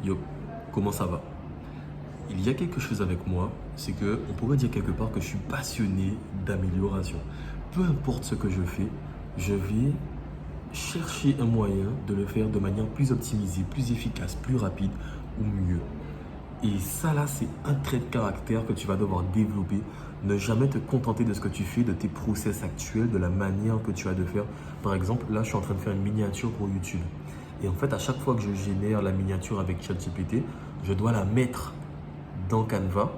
Yo, comment ça va? Il y a quelque chose avec moi, c'est que on pourrait dire quelque part que je suis passionné d'amélioration. Peu importe ce que je fais, je vais chercher un moyen de le faire de manière plus optimisée, plus efficace, plus rapide ou mieux. Et ça là, c'est un trait de caractère que tu vas devoir développer. Ne jamais te contenter de ce que tu fais, de tes process actuels, de la manière que tu as de faire. Par exemple, là, je suis en train de faire une miniature pour YouTube. Et en fait, à chaque fois que je génère la miniature avec ChatGPT, je dois la mettre dans Canva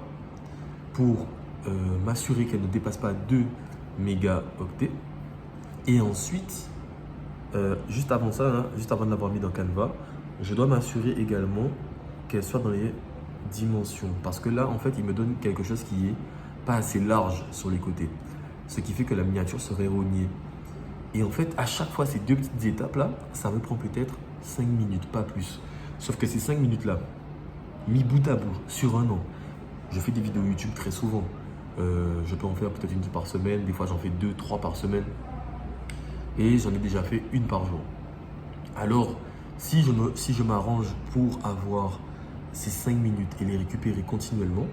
pour m'assurer qu'elle ne dépasse pas 2 mégaoctets. Et ensuite, juste avant ça, hein, juste avant de l'avoir mis dans Canva, je dois m'assurer également qu'elle soit dans les dimensions. Parce que là, en fait, il me donne quelque chose qui est pas assez large sur les côtés. Ce qui fait que la miniature serait erronée. Et en fait, à chaque fois, ces deux petites étapes-là, ça me prend peut-être 5 minutes, pas plus. Sauf que ces 5 minutes-là, mis bout à bout, sur un an, je fais des vidéos YouTube très souvent. Je peux en faire peut-être une par semaine, des fois j'en fais 2, 3 par semaine. Et j'en ai déjà fait une par jour. Alors, si je m'arrange pour avoir ces 5 minutes et les récupérer continuellement,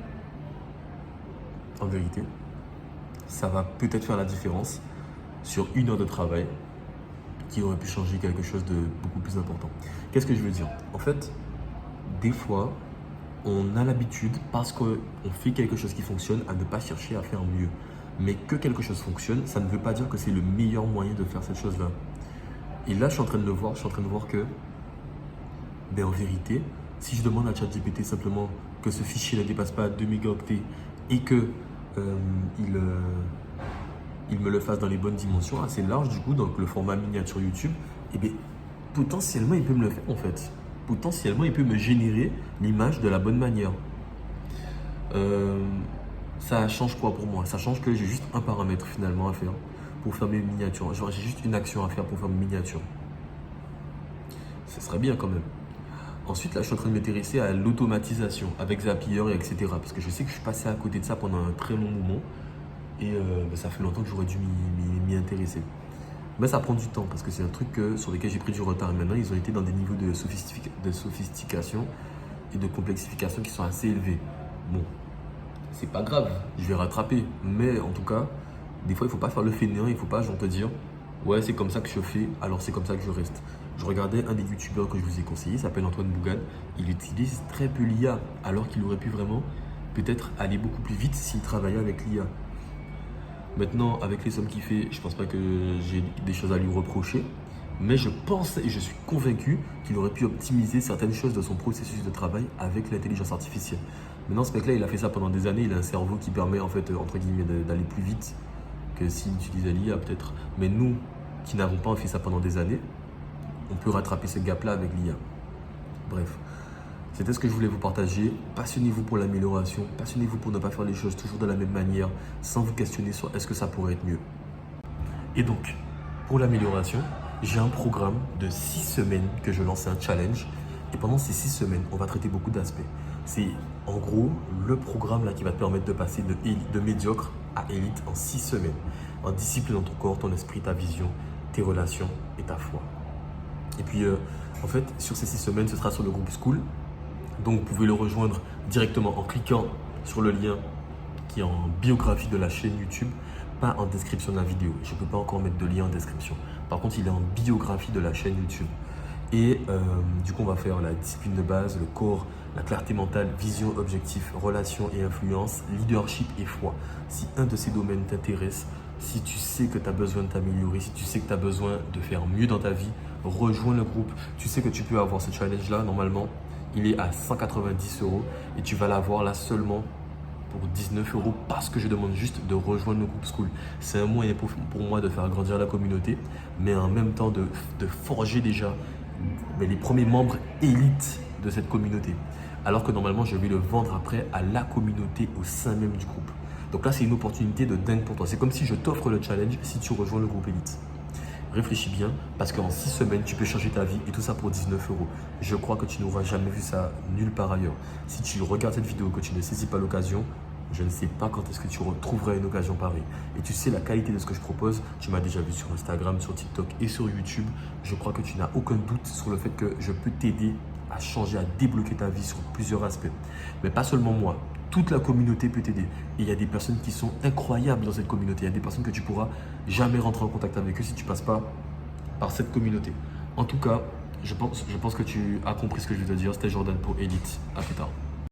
en vérité, ça va peut-être faire la différence sur une heure de travail qui aurait pu changer quelque chose de beaucoup plus important. Qu'est-ce que je veux dire? En fait, des fois, on a l'habitude, parce qu'on fait quelque chose qui fonctionne, à ne pas chercher à faire mieux. Mais que quelque chose fonctionne, ça ne veut pas dire que c'est le meilleur moyen de faire cette chose-là. Et là, je suis en train de le voir, je suis en train de voir que, ben, en vérité, si je demande à ChatGPT simplement que ce fichier ne dépasse pas 2 mégaoctets et que il, euh, il me le fasse dans les bonnes dimensions, assez large du coup, donc le format miniature YouTube, et bien potentiellement il peut me le faire en fait. Potentiellement il peut me générer l'image de la bonne manière. Euh, Ça change quoi pour moi? Ça change que j'ai juste un paramètre finalement à faire pour faire mes miniatures. Genre j'ai juste une action à faire pour faire mes miniatures. Ce serait bien quand même. Ensuite, là, je suis en train de m'intéresser à l'automatisation avec Zapier et etc. Parce que je sais que je suis passé à côté de ça pendant un très long moment. Et ben, ça fait longtemps que j'aurais dû m'y intéresser. Mais ça prend du temps parce que c'est un truc sur lequel j'ai pris du retard. Et maintenant, ils ont été dans des niveaux de sophistication et de complexification qui sont assez élevés. Bon, c'est pas grave, je vais rattraper. Mais en tout cas, des fois, il faut pas faire le fainéant. Il faut pas, genre, te dire, ouais, c'est comme ça que je fais, alors c'est comme ça que je reste. Je regardais un des youtubeurs que je vous ai conseillé, il s'appelle Antoine Bougan. Il utilise très peu l'IA, alors qu'il aurait pu vraiment peut-être aller beaucoup plus vite s'il travaillait avec l'IA. Maintenant, avec les sommes qu'il fait, je pense pas que j'ai des choses à lui reprocher. Mais je pense et je suis convaincu qu'il aurait pu optimiser certaines choses de son processus de travail avec l'intelligence artificielle. Maintenant, ce mec-là, il a fait ça pendant des années. Il a un cerveau qui permet, en fait, entre guillemets, d'aller plus vite que s'il utilisait l'IA, peut-être. Mais nous, qui n'avons pas fait ça pendant des années, on peut rattraper ce gap-là avec l'IA. Bref. C'était ce que je voulais vous partager. Passionnez-vous pour l'amélioration. Passionnez-vous pour ne pas faire les choses toujours de la même manière, sans vous questionner sur est-ce que ça pourrait être mieux. Et donc, pour l'amélioration, j'ai un programme de 6 semaines que je lance un challenge. Et pendant ces 6 semaines, on va traiter beaucoup d'aspects. C'est en gros le programme là qui va te permettre de passer de médiocre à élite en 6 semaines. En disciplinant ton corps, ton esprit, ta vision, tes relations et ta foi. Et puis, en fait, sur ces 6 semaines, ce sera sur le groupe School. Donc, vous pouvez le rejoindre directement en cliquant sur le lien qui est en biographie de la chaîne YouTube, pas en description de la vidéo. Je ne peux pas encore mettre de lien en description. Par contre, il est en biographie de la chaîne YouTube. Et du coup, on va faire la discipline de base, le corps, la clarté mentale, vision, objectif, relation et influence, leadership et foi. Si un de ces domaines t'intéresse, si tu sais que tu as besoin de t'améliorer, si tu sais que tu as besoin de faire mieux dans ta vie, rejoins le groupe. Tu sais que tu peux avoir ce challenge-là, normalement, il est à 190 € et tu vas l'avoir là seulement pour 19 € parce que je demande juste de rejoindre le groupe School. C'est un moyen pour moi de faire grandir la communauté, mais en même temps de forger déjà les premiers membres élites de cette communauté. Alors que normalement, je vais le vendre après à la communauté au sein même du groupe. Donc là, c'est une opportunité de dingue pour toi. C'est comme si je t'offre le challenge si tu rejoins le groupe élite. Réfléchis bien parce qu'en 6 semaines, tu peux changer ta vie et tout ça pour 19 €. Je crois que tu n'auras jamais vu ça nulle part ailleurs. Si tu regardes cette vidéo, que tu ne saisis pas l'occasion, je ne sais pas quand est-ce que tu retrouveras une occasion pareille. Et tu sais la qualité de ce que je propose. Tu m'as déjà vu sur Instagram, sur TikTok et sur YouTube. Je crois que tu n'as aucun doute sur le fait que je peux t'aider à changer, à débloquer ta vie sur plusieurs aspects. Mais pas seulement moi, toute la communauté peut t'aider. Et il y a des personnes qui sont incroyables dans cette communauté. Il y a des personnes que tu pourras jamais rentrer en contact avec eux si tu ne passes pas par cette communauté. En tout cas, je pense que tu as compris ce que je veux te dire. C'était Jordan pour Elite. À plus tard.